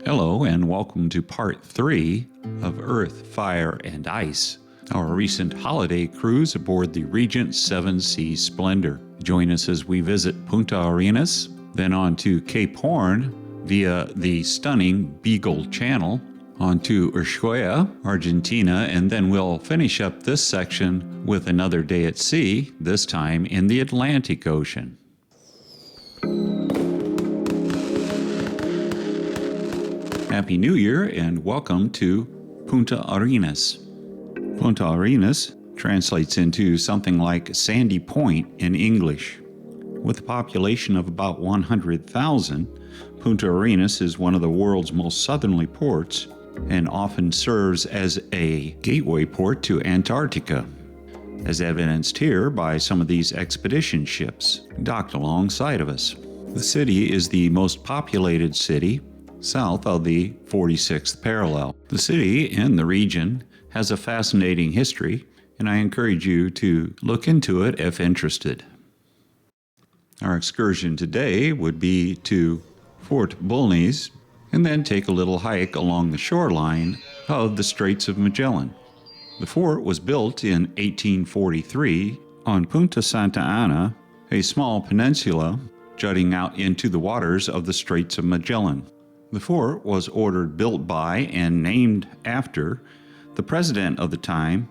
Hello and welcome to part 3 of Earth, Fire, and Ice, our recent holiday cruise aboard the Regent 7 Seas Splendor. Join us as we visit Punta Arenas, then on to Cape Horn via the stunning Beagle Channel, on to Ushuaia, Argentina, and then we'll finish up this section with another day at sea, this time in the Atlantic Ocean. Happy New Year and welcome to Punta Arenas. Punta Arenas translates into something like Sandy Point in English. With a population of about 100,000, Punta Arenas is one of the world's most southerly ports and often serves as a gateway port to Antarctica, as evidenced here by some of these expedition ships docked alongside of us. The city is the most populated city south of the 46th parallel. The city and the region has a fascinating history, and I encourage you to look into it if interested. Our excursion today would be to Fort Bulnes and then take a little hike along the shoreline of the Straits of Magellan. The fort was built in 1843 on Punta Santa Ana, a small peninsula jutting out into the waters of the Straits of Magellan. The fort was ordered built by and named after the president of the time,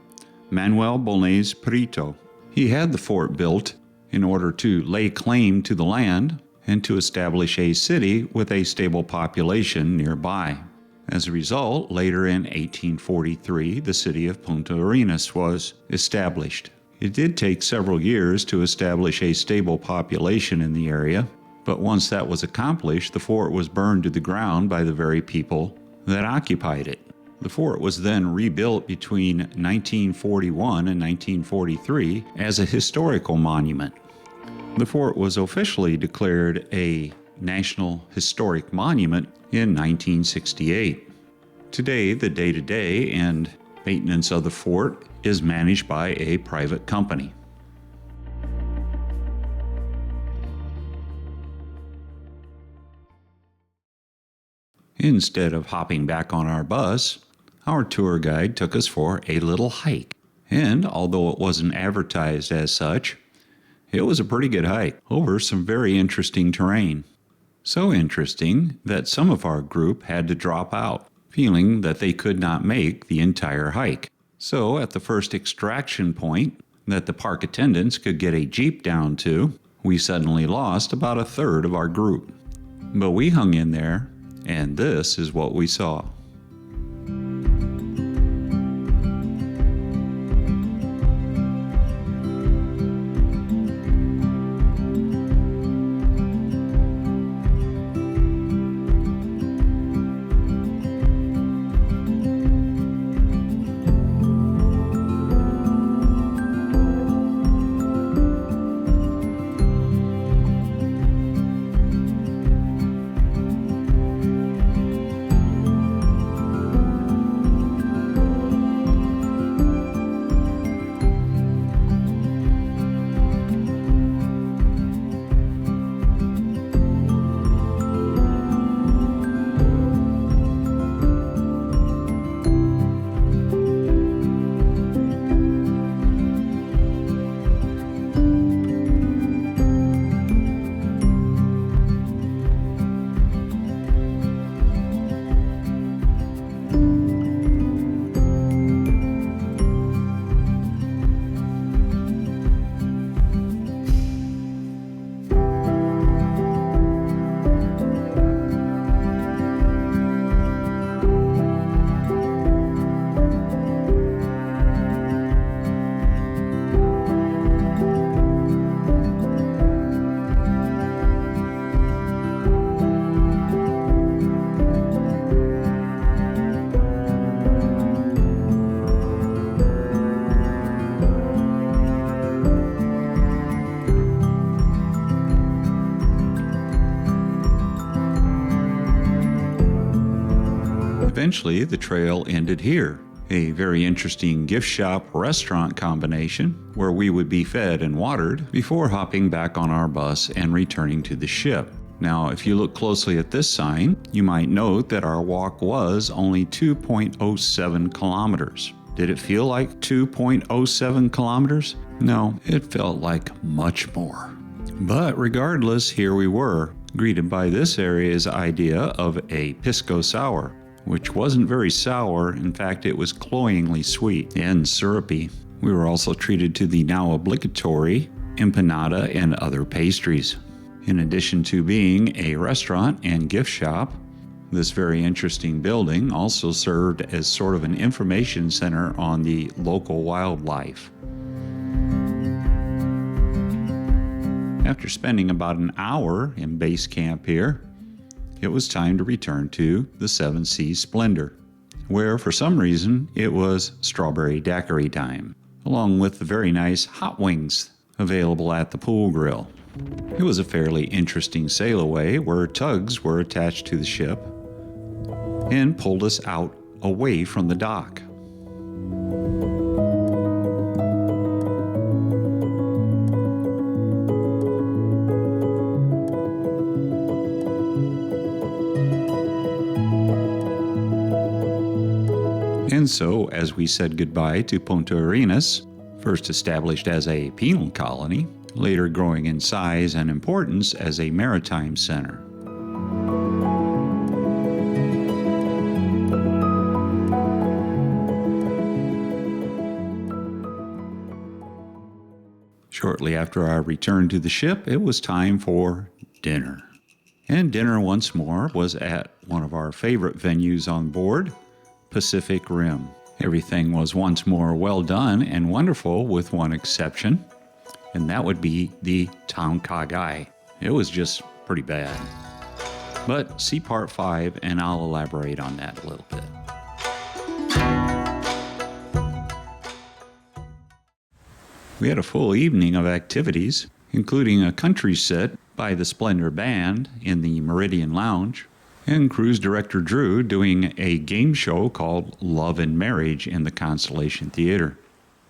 Manuel Bulnes Prieto. He had the fort built in order to lay claim to the land and to establish a city with a stable population nearby. As a result, later in 1843, the city of Punta Arenas was established. It did take several years to establish a stable population in the area, but once that was accomplished, the fort was burned to the ground by the very people that occupied it. The fort was then rebuilt between 1941 and 1943 as a historical monument. The fort was officially declared a National Historic Monument in 1968. Today, the day-to-day and maintenance of the fort is managed by a private company. Instead of hopping back on our bus, our tour guide took us for a little hike. And although it wasn't advertised as such, it was a pretty good hike over some very interesting terrain. So interesting that some of our group had to drop out, feeling that they could not make the entire hike. So at the first extraction point that the park attendants could get a jeep down to, we suddenly lost about a third of our group. But we hung in there, and this is what we saw. Eventually, the trail ended here, a very interesting gift shop restaurant combination where we would be fed and watered before hopping back on our bus and returning to the ship. Now, if you look closely at this sign, you might note that our walk was only 2.07 kilometers. Did it feel like 2.07 kilometers? No, it felt like much more. But regardless, here we were, greeted by this area's idea of a Pisco sour, which wasn't very sour. In fact, it was cloyingly sweet and syrupy. We were also treated to the now obligatory empanada and other pastries. In addition to being a restaurant and gift shop, this very interesting building also served as sort of an information center on the local wildlife. After spending about an hour in base camp here, it was time to return to the Seven Seas Splendor, where for some reason it was strawberry daiquiri time, along with the very nice hot wings available at the pool grill. It was a fairly interesting sail away where tugs were attached to the ship and pulled us out away from the dock. And so, as we said goodbye to Punta Arenas, first established as a penal colony, later growing in size and importance as a maritime center. Shortly after our return to the ship, it was time for dinner. And dinner once more was at one of our favorite venues on board, Pacific Rim. Everything was once more well done and wonderful with one exception, and that would be the Tom Kha Gai. It was just pretty bad. But see part 5 and I'll elaborate on that a little bit. We had a full evening of activities, including a country set by the Splendor Band in the Meridian Lounge, and cruise director Drew doing a game show called Love and Marriage in the Constellation Theater.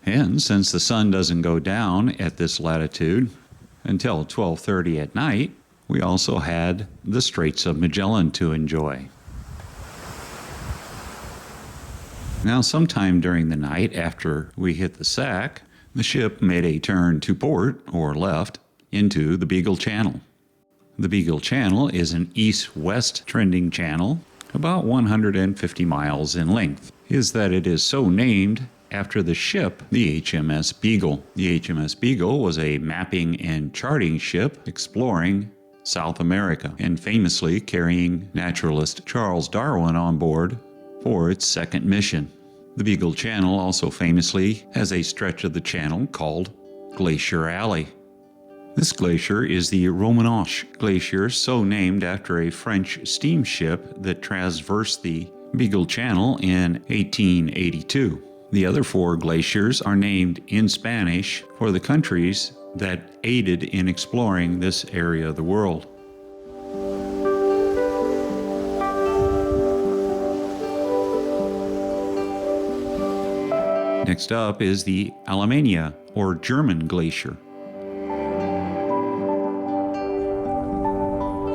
And since the sun doesn't go down at this latitude until 12:30 at night, we also had the Straits of Magellan to enjoy. Now, sometime during the night after we hit the sack, the ship made a turn to port, or left, into the Beagle Channel. The Beagle Channel is an east-west trending channel, about 150 miles in length. Is that it is so named after the ship, the HMS Beagle. The HMS Beagle was a mapping and charting ship exploring South America and famously carrying naturalist Charles Darwin on board for its second mission. The Beagle Channel also famously has a stretch of the channel called Glacier Alley. This glacier is the Romanoche Glacier, so named after a French steamship that traversed the Beagle Channel in 1882. The other 4 glaciers are named in Spanish for the countries that aided in exploring this area of the world. Next up is the Alemannia, or German Glacier.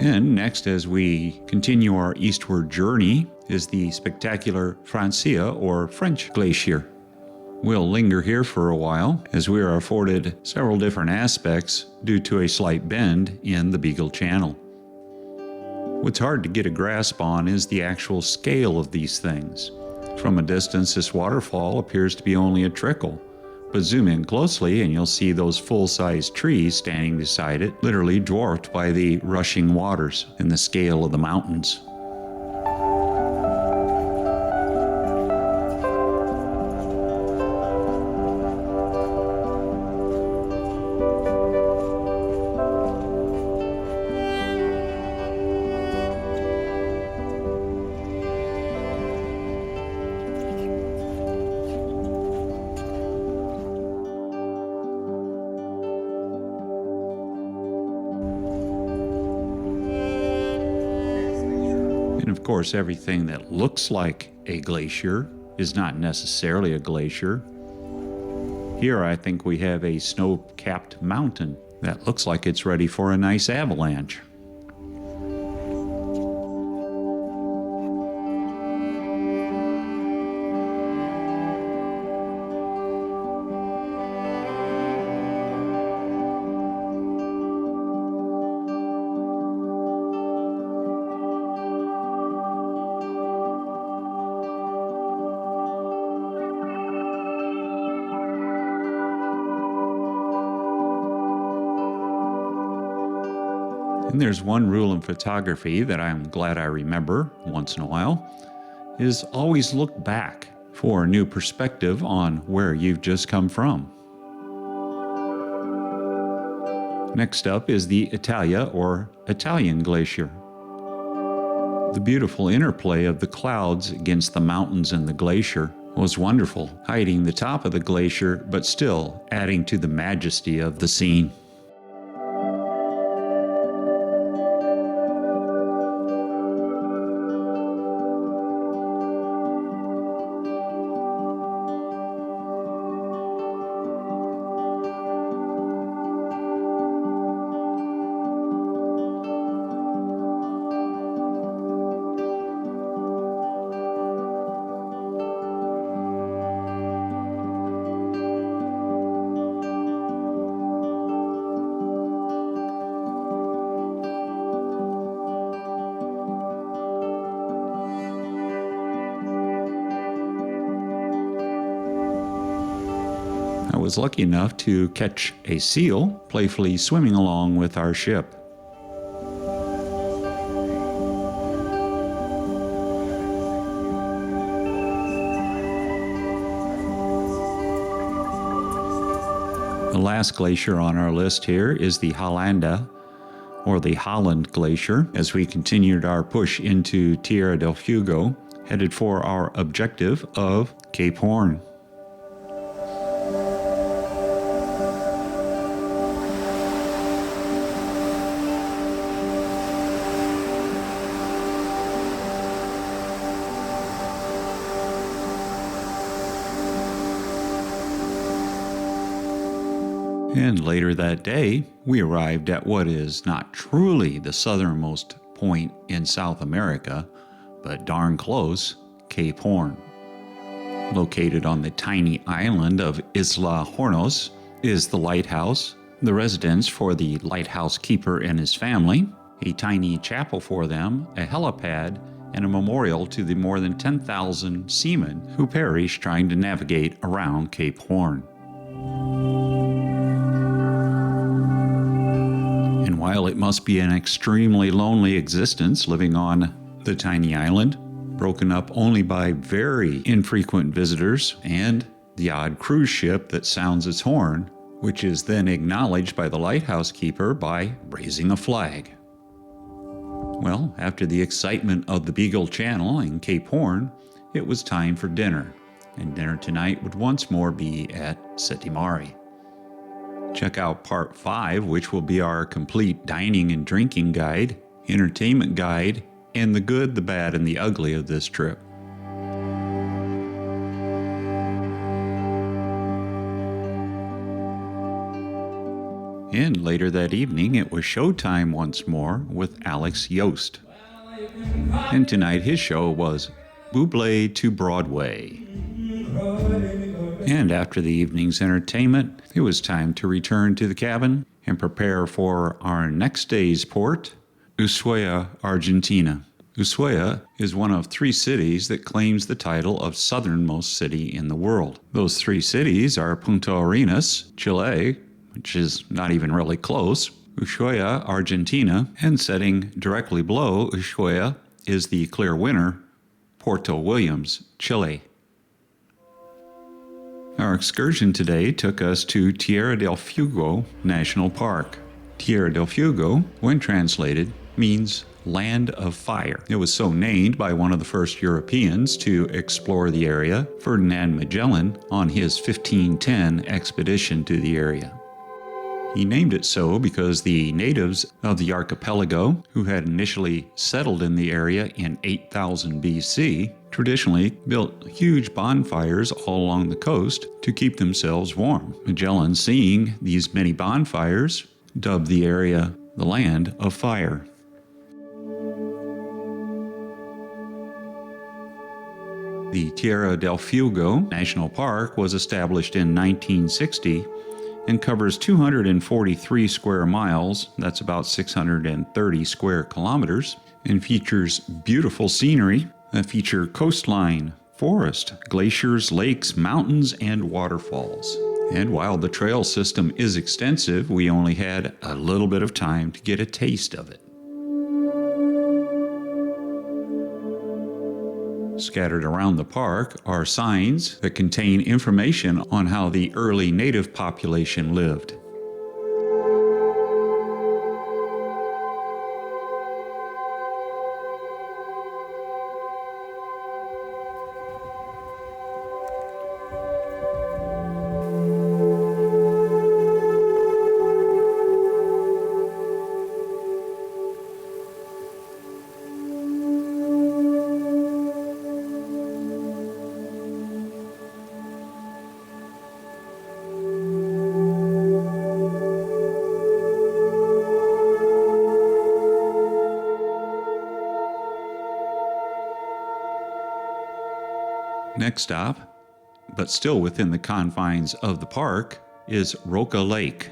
And next, as we continue our eastward journey, is the spectacular Francia, or French Glacier. We'll linger here for a while, as we are afforded several different aspects due to a slight bend in the Beagle Channel. What's hard to get a grasp on is the actual scale of these things. From a distance, this waterfall appears to be only a trickle, but zoom in closely and you'll see those full-size trees standing beside it, literally dwarfed by the rushing waters and the scale of the mountains. And of course, everything that looks like a glacier is not necessarily a glacier. Here, I think we have a snow-capped mountain that looks like it's ready for a nice avalanche. And there's one rule in photography that I'm glad I remember once in a while, is always look back for a new perspective on where you've just come from. Next up is the Italia or Italian glacier. The beautiful interplay of the clouds against the mountains and the glacier was wonderful, hiding the top of the glacier but still adding to the majesty of the scene. I was lucky enough to catch a seal playfully swimming along with our ship. The last glacier on our list here is the Hollanda, or the Holland Glacier, as we continued our push into Tierra del Fuego, headed for our objective of Cape Horn. And later that day, we arrived at what is not truly the southernmost point in South America, but darn close, Cape Horn. Located on the tiny island of Isla Hornos is the lighthouse, the residence for the lighthouse keeper and his family, a tiny chapel for them, a helipad, and a memorial to the more than 10,000 seamen who perished trying to navigate around Cape Horn. And while it must be an extremely lonely existence living on the tiny island, broken up only by very infrequent visitors and the odd cruise ship that sounds its horn, which is then acknowledged by the lighthouse keeper by raising a flag. Well, after the excitement of the Beagle Channel and Cape Horn, it was time for dinner, and dinner tonight would once more be at Sette Mare. Check out part 5, which will be our complete dining and drinking guide, entertainment guide, and the good, the bad, and the ugly of this trip. And later that evening, it was showtime once more with Alex Yost. And tonight his show was Buble to Broadway. And after the evening's entertainment, it was time to return to the cabin and prepare for our next day's port, Ushuaia, Argentina. Ushuaia is one of 3 cities that claims the title of southernmost city in the world. Those 3 cities are Punta Arenas, Chile, which is not even really close, Ushuaia, Argentina, and setting directly below Ushuaia is the clear winner, Puerto Williams, Chile. Our excursion today took us to Tierra del Fuego National Park. Tierra del Fuego, when translated, means land of fire. It was so named by one of the first Europeans to explore the area, Ferdinand Magellan, on his 1510 expedition to the area. He named it so because the natives of the archipelago, who had initially settled in the area in 8000 BC, traditionally built huge bonfires all along the coast to keep themselves warm. Magellan, seeing these many bonfires, dubbed the area the Land of Fire. The Tierra del Fuego National Park was established in 1960 and covers 243 square miles, that's about 630 square kilometers, and features beautiful scenery that feature coastline, forest, glaciers, lakes, mountains, and waterfalls. And while the trail system is extensive, we only had a little bit of time to get a taste of it. Scattered around the park are signs that contain information on how the early native population lived. Next stop, but still within the confines of the park, is Roca Lake.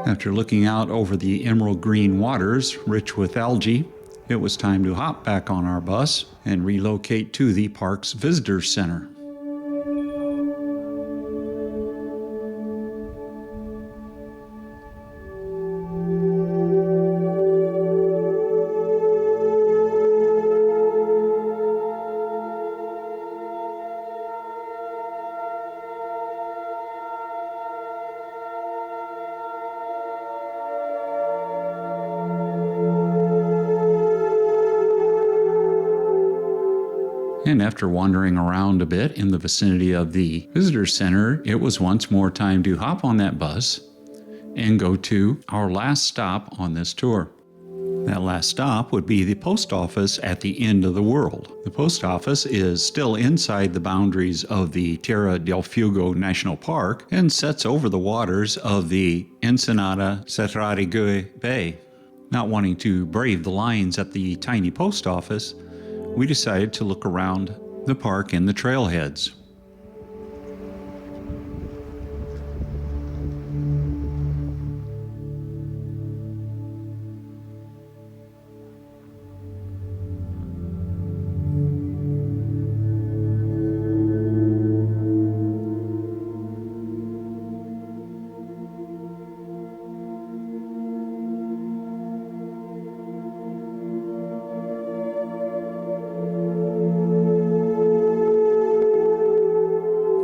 After looking out over the emerald green waters, rich with algae, it was time to hop back on our bus and relocate to the park's visitor center. And after wandering around a bit in the vicinity of the visitor center, it was once more time to hop on that bus and go to our last stop on this tour. That last stop would be the post office at the end of the world. The post office is still inside the boundaries of the Tierra del Fuego National Park and sets over the waters of the Ensenada Cetrarigue Bay. Not wanting to brave the lines at the tiny post office, we decided to look around the park and the trailheads.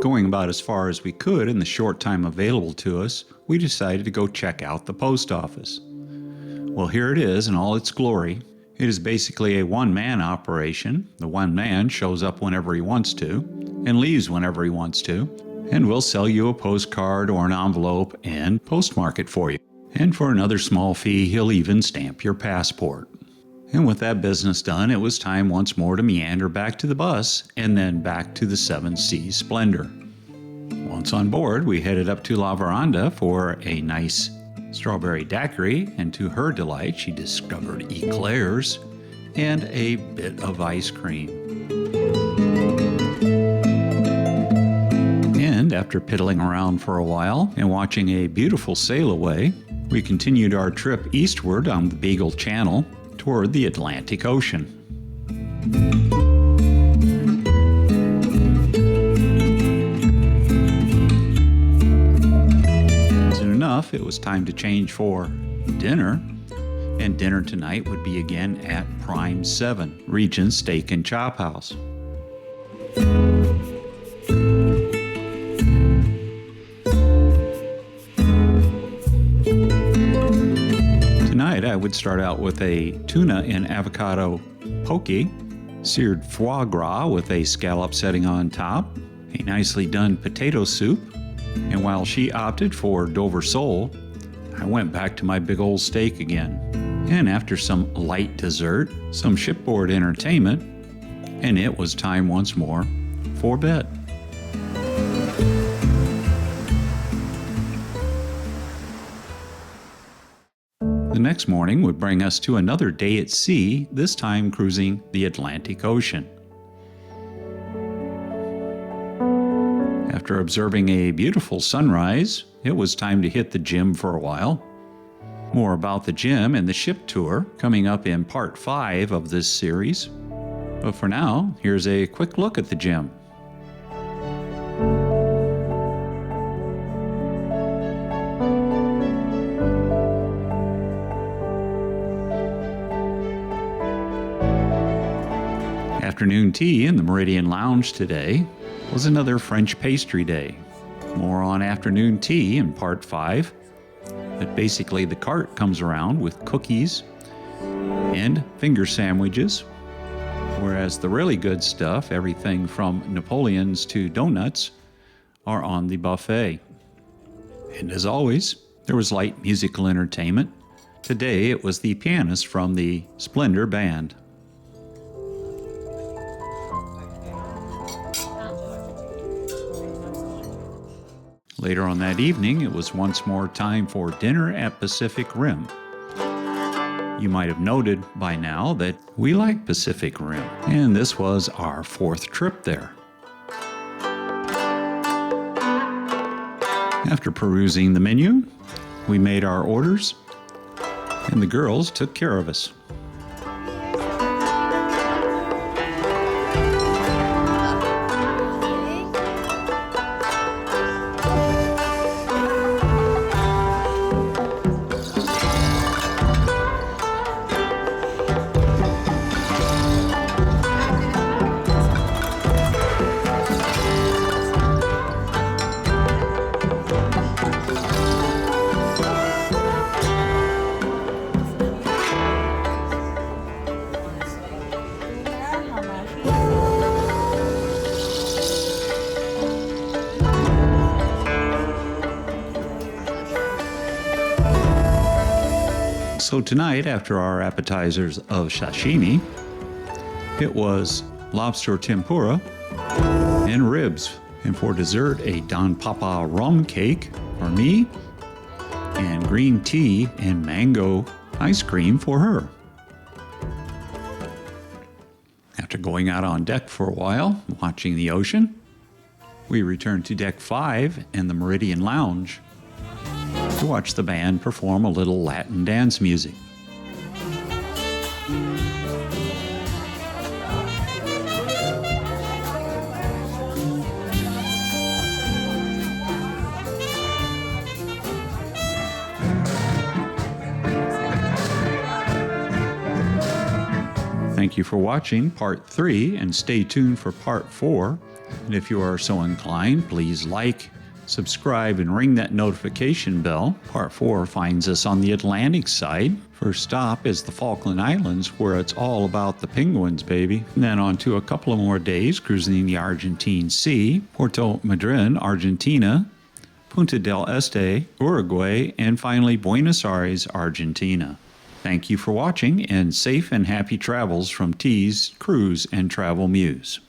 Going about as far as we could in the short time available to us, we decided to go check out the post office. Well, here it is in all its glory. It is basically a one-man operation. The one man shows up whenever he wants to and leaves whenever he wants to, and will sell you a postcard or an envelope and postmark it for you. And for another small fee, he'll even stamp your passport. And with that business done, it was time once more to meander back to the bus and then back to the Seven Seas Splendor. Once on board, we headed up to La Veranda for a nice strawberry daiquiri, and to her delight, she discovered eclairs and a bit of ice cream. And after piddling around for a while and watching a beautiful sail away, we continued our trip eastward on the Beagle Channel toward the Atlantic Ocean. Soon enough, it was time to change for dinner, and dinner tonight would be again at Prime 7, Regent Steak and Chop House. I would start out with a tuna and avocado poke, seared foie gras with a scallop setting on top, a nicely done potato soup, and while she opted for Dover sole, I went back to my big old steak again. And after some light dessert, some shipboard entertainment, and it was time once more for bed. The next morning would bring us to another day at sea, this time cruising the Atlantic Ocean. After observing a beautiful sunrise, it was time to hit the gym for a while. More about the gym and the ship tour coming up in part 5 of this series. But for now, here's a quick look at the gym. Afternoon tea in the Meridian Lounge today was another French pastry day. More on afternoon tea in part 5. But basically the cart comes around with cookies and finger sandwiches, whereas the really good stuff, everything from Napoleons to donuts, are on the buffet. And as always, there was light musical entertainment. Today it was the pianist from the Splendor band. Later on that evening, it was once more time for dinner at Pacific Rim. You might have noted by now that we like Pacific Rim, and this was our 4th trip there. After perusing the menu, we made our orders, and the girls took care of us. So tonight, after our appetizers of sashimi, it was lobster tempura and ribs. And for dessert, a Don Papa rum cake for me, and green tea and mango ice cream for her. After going out on deck for a while, watching the ocean, we returned to deck 5 and the Meridian Lounge to watch the band perform a little Latin dance music. Thank you for watching part 3, and stay tuned for part 4. And if you are so inclined, please like, subscribe, and ring that notification bell. Part 4 finds us on the Atlantic side. First stop is the Falkland Islands, where it's all about the penguins, baby. And then on to a couple of more days cruising the Argentine Sea, Puerto Madryn, Argentina, Punta del Este, Uruguay, and finally Buenos Aires, Argentina. Thank you for watching, and safe and happy travels from T's Cruise and Travel Muse.